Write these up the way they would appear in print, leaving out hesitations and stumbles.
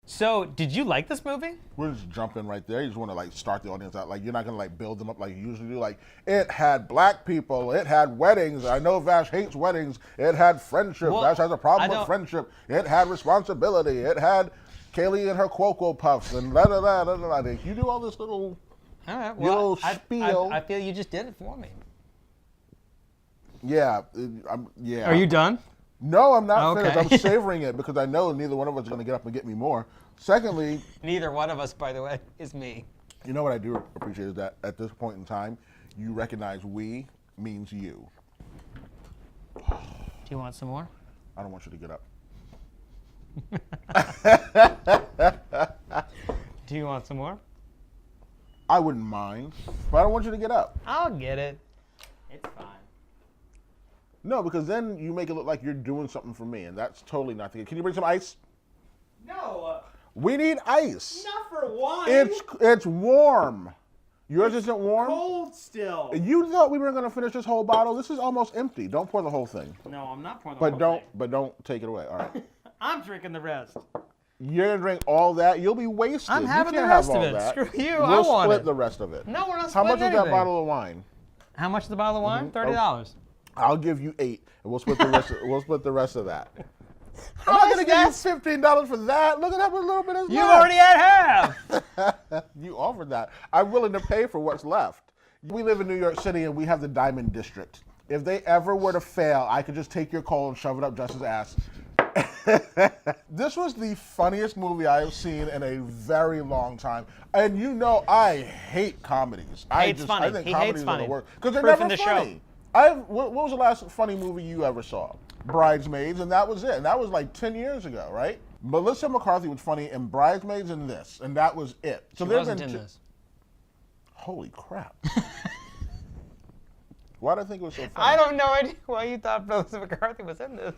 So, did you like this movie? We're just jumping right there. You just want to like start the audience out. Like you're not gonna like build them up like you usually do. Like it had black people. It had weddings. I know Vash hates weddings. It had friendship. Well, Vash has a problem I with don't- friendship. It had responsibility. It had Kaylee and her Cocoa Puffs and la la la la la. You do all this little All right. little Well, spiel. I feel you just did it for me. yeah. Yeah. Are you done? No, I'm not Okay. finished. I'm savoring it because I know neither one of us is gonna get up and get me more. Secondly, Neither one of us, by the way, is me. you know what I do appreciate is that at this point in time, you recognize we means you. Do you want some more? I don't want you to get up. Do you want some more? I wouldn't mind, but I don't want you to get up. I'll get it. It's fine. No, because then you make it look like you're doing something for me, and that's totally not the case. Can you bring some ice? No, We need ice. not for wine. It's warm. Yours isn't warm? cold still. You thought we were going to finish this whole bottle? This is almost empty. Don't pour the whole thing. No, I'm not pouring the But whole don't take it away. All right. thing. I'm drinking the rest. You're gonna drink all that. You'll be wasted. I'm having you the can't rest have of all it. that. Screw you, We'll I want split it. the rest of it. No, we're not How much is splitting that anything. bottle of wine? How much is the bottle of wine? $30. I'll give you 8, and we'll split the rest. We'll split the rest of that. I'm How not is gonna that? give you $15 for that. Look at that little bit of You already had half. You offered that. I'm willing to pay for what's left. We live in New York City, and we have the Diamond District. If they ever were to fail, I could just take your coal and shove it up Justin's ass. This was the funniest movie I have seen in a very long time. And you know I hate comedies. Hates funny. I think He comedies hates are funny. the worst. Because they're Proof in never the show. funny. What was the last funny movie you ever saw? Bridesmaids, and that was it. And that was like 10 years ago, right? Melissa McCarthy was funny in Bridesmaids and this, and that was it. So She there's wasn't been in two- this. Holy crap. Why do I think it was so funny? I don't know why you thought Melissa McCarthy was in this.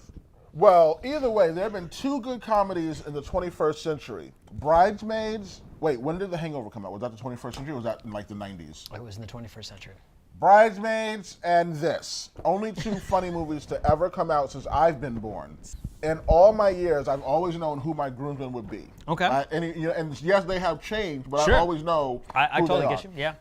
Well, either way, there have been 2 good comedies in the 21st century. Bridesmaids. Wait, when did The Hangover come out? Was that the 21st century or was that in like the 90s? It was in the 21st century. Bridesmaids and this. Only 2 funny movies to ever come out since I've been born. In all my years, I've always known who my groomsmen would be. Okay. And yes, they have changed, but Sure. I always know I who totally they get are. you. Yeah.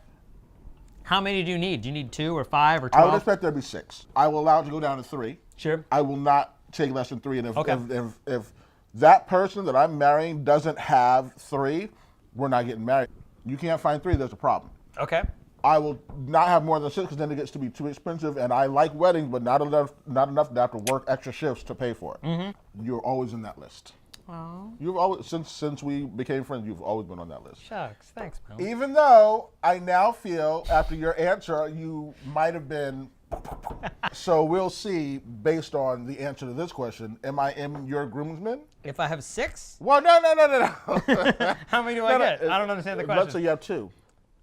How many do you need? Do you need 2 or 5 or I 12? would expect there to be 6. I will allow it to go down to 3. Sure. I will not take less than 3. And Okay. if that person that I'm marrying doesn't have 3, we're not getting married. You can't find 3, there's a problem. Okay. I will not have more than 6 because then it gets to be too expensive. And I like weddings, but not enough to have to work extra shifts to pay for it. Mm-hmm. You're always in that list. Oh, You've always since we became friends, you've always been on that list. shucks. Thanks, Mel. Even though I now feel after your answer you might have been. So we'll see based on the answer to this question. Am I in your groomsmen? If I have 6, Well, no. how many do I No, get? I don't understand the Let's say question. you have 2.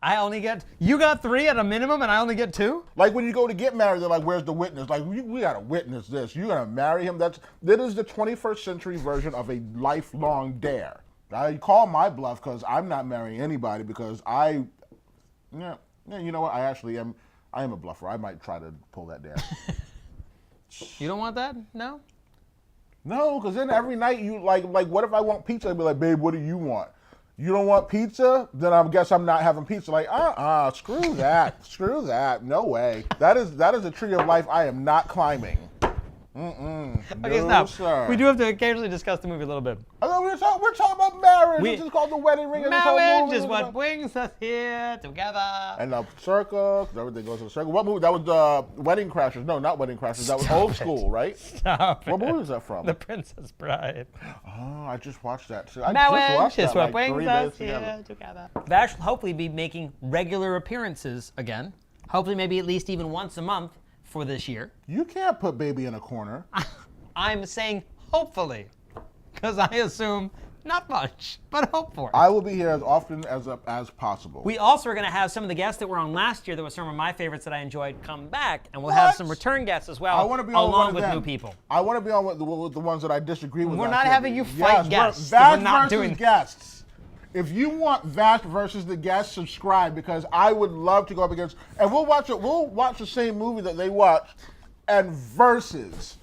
I only get. You got 3 at a minimum, and I only get 2. Like when you go to get married, they're like, "Where's the witness?" Like we gotta witness this. You're gonna marry him. That is the 21st century version of a lifelong dare. I call my bluff because I'm not marrying anybody because you know what? I actually am. I am a bluffer. I might try to pull that down. You don't want that? No. No, because then every night you like. What if I want pizza? I'd be like, "Babe, what do you want?" You don't want pizza? Then I guess I'm not having pizza. Like, screw that. Screw that. No way. That is a tree of life I am not climbing. Okay, No, stop. sir. We do have to occasionally discuss the movie a little bit. I thought we're talking about marriage. We- This is called the wedding ring. And this whole Marriage movie is was what about- brings us here together. And the circle, 'cause everything goes in a circle. What movie? That was Wedding Crashers. No, not Wedding Crashers. That was Stop Old it. School, right? Stop What it. movie is that from? The Princess Bride. Oh, I just watched that. I just Marriage watched is that what like brings 3 us days together. here together. Vash will hopefully be making regular appearances again. Hopefully, maybe at least even once a month for this year. You can't put baby in a corner. I'm saying hopefully, because I assume not much, but hope for it. I will be here as often as possible. We also are going to have some of the guests that were on last year that were some of my favorites that I enjoyed come back, and we'll have some return guests as well, I want to be on along one with of them. new people. I want to be on with the ones that I disagree with. We're last not year. having you fight guests. We're Vash not versus doing- guests. If you want Vash versus the guests, subscribe because I would love to go up against. And we'll watch it. We'll watch the same movie that they watched, and versus.